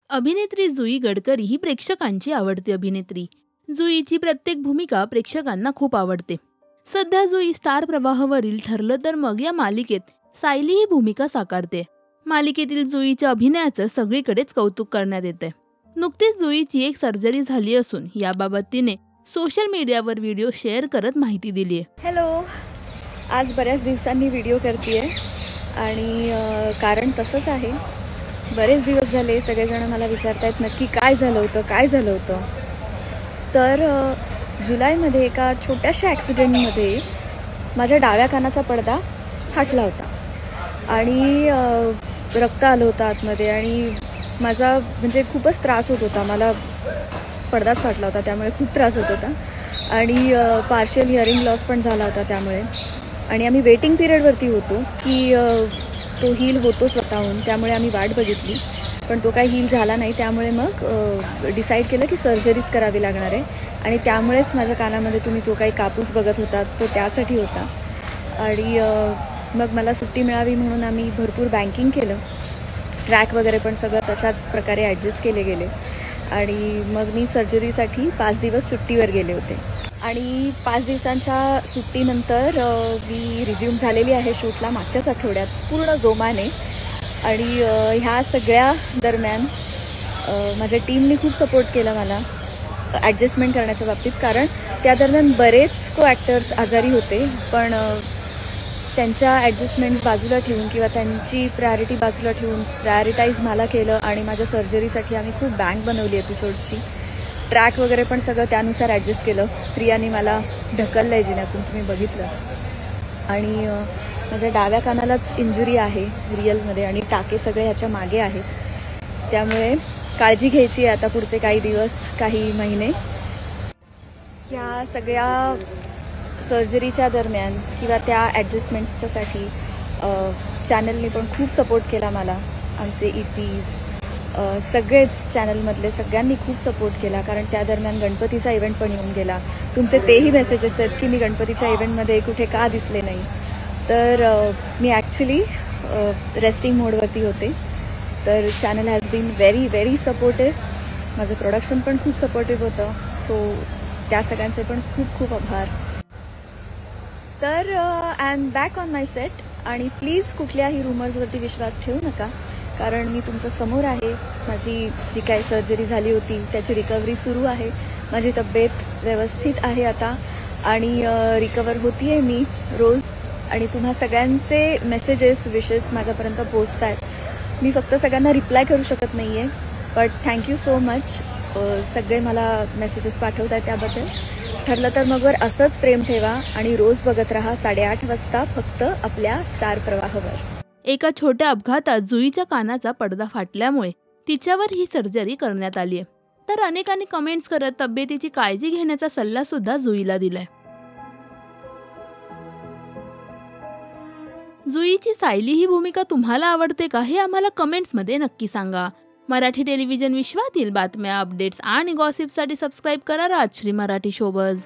अभिनेत्री जुई गडकरी ही प्रेक्षकांची आवडती अभिनेत्री. जुईची प्रत्येक भूमिका प्रेक्षकांना खूप आवडते. सध्या जुई स्टार प्रवाहावरील ठरलं तर मग या मालिकेत सायली ही भूमिका साकारते. मालिकेतील जुईच्या अभिनयाचं सगळीकडेच कौतुक करण्यात येते. नुकतीच जुईची एक सर्जरी झाली असून याबाबत तिने सोशल मीडियावर व्हिडिओ शेअर करत माहिती दिली आहे. हॅलो, आज बऱ्याच दिवसांनी व्हिडिओ करते आणि कारण तसंच आहे. बरेच दिवस झाले सगळेजण मला विचारतायत नक्की काय झालं होतं. तर जुलैमध्ये एका छोट्याशा ॲक्सिडेंटमध्ये माझ्या डाव्या कानाचा पडदा फाटला होता आणि रक्त आलं होतं आतमध्ये आणि माझा म्हणजे खूपच त्रास होत होता. मला पडदाच फाटला होता त्यामुळे खूप त्रास होत होता आणि पार्शियल हिअरिंग लॉस पण झाला होता त्यामुळे. आणि आम्ही वेटिंग पिरियडवरती होतो की तो हील होतो स्वतःहून, त्यामुळे आम्ही वाट बघितली पण तो काही हील झाला नाही. त्यामुळे मग डिसाईड केलं की सर्जरीच करावी लागणार आहे आणि त्यामुळेच माझ्या कानामध्ये तुम्ही जो काही कापूस बघत होता तो त्यासाठी होता. आणि मग मला सुट्टी मिळावी म्हणून आम्ही भरपूर बँकिंग केलं, ट्रॅक वगैरे पण सगळं तशाच प्रकारे ॲडजस्ट केले गेले आणि मग मी सर्जरीसाठी 5 दिवस सुट्टीवर गेले होते. आणि 5 दिवसांच्या सुट्टीनंतर मी रिझ्यूम झालेली आहे शूटला मागच्याच आठवड्यात पूर्ण जोमाने. आणि ह्या सगळ्या दरम्यान माझ्या टीमने खूप सपोर्ट केला मला ॲडजस्टमेंट करण्याच्या बाबतीत, कारण त्या दरम्यान बरेच को ॲक्टर्स आजारी होते पण त्यांच्या ॲडजस्टमेंट्स बाजूला ठेवून किंवा त्यांची प्रायोरिटी बाजूला ठेवून प्रायोरिटाईज मला केलं आणि माझ्या सर्जरीसाठी आम्ही खूप बँक बनवली एपिसोड्सची. ट्रॅक वगैरे पण सगळं त्यानुसार ॲडजस्ट केलं. प्रियाने मला ढकललं आहे जिन्यातून, तुम्ही बघितलं. आणि माझ्या डाव्या कानालाच इंजुरी आहे रिअलमध्ये आणि टाके सगळे ह्याच्या मागे आहेत. त्यामुळे काळजी घ्यायची आहे आता पुढचे काही दिवस, काही महिने. ह्या सगळ्या सर्जरीच्या दरम्यान किंवा त्या ॲडजस्टमेंट्सच्यासाठी चॅनलने पण खूप सपोर्ट केला मला. आमचे EPs सगळेच चॅनलमधले सगळ्यांनी खूप सपोर्ट केला, कारण त्या दरम्यान गणपतीचा इव्हेंट पण येऊन गेला. तुमचे तेही मेसेजेस आहेत की मी गणपतीच्या इव्हेंटमध्ये कुठे का दिसले नाही. तर मी ॲक्च्युली रेस्टिंग मोडवरती होते. तर channel has been very very supportive. माझं प्रोडक्शन पण खूप सपोर्टिव्ह होतं. सो त्या सगळ्यांचे पण खूप खूप आभार. तर I am back on my set आणि प्लीज कुठल्याही रुमर्सवरती विश्वास ठेवू नका, कारण मी तुमच्या समोर आहे. माझी जी काही सर्जरी झाली होती त्याची रिकव्हरी सुरू आहे. माझी तब्येत व्यवस्थित आहे आता आणि रिकवर होती आहे मी रोज. आणि तुम्हा सगळ्यांचे मेसेजेस विशेस माझ्यापर्यंत पोचत आहेत. मी फक्त सगळ्यांना रिप्लाय करू शकत नाही आहे, बट थँक्यू सो मच. सगळे मला मेसेजेस पाठवत आहेत त्याबद्दल. ठरलं तर मग असंच प्रेम ठेवा आणि रोज बघत राहा 8:30 वाजता फक्त आपल्या स्टार प्रवाहावर. एका छोट्या अपघातात जुईच्या कानाचा पडदा फाटल्यामुळे तिच्यावर ही सर्जरी करण्यात आली आहे. तर अनेकांनी कमेंट्स करत तब्येतीची काळजी घेण्याचा सल्ला सुद्धा जुईला दिलाय. जुईची सायली ही भूमिका तुम्हाला आवडते का, हे आम्हाला कमेंट्समध्ये नक्की सांगा. मराठी टेलिव्हिजन विश्वातील बातम्या, अपडेट्स आणि गॉसिपसाठी सबस्क्राईब करा राजश्री मराठी शोबज.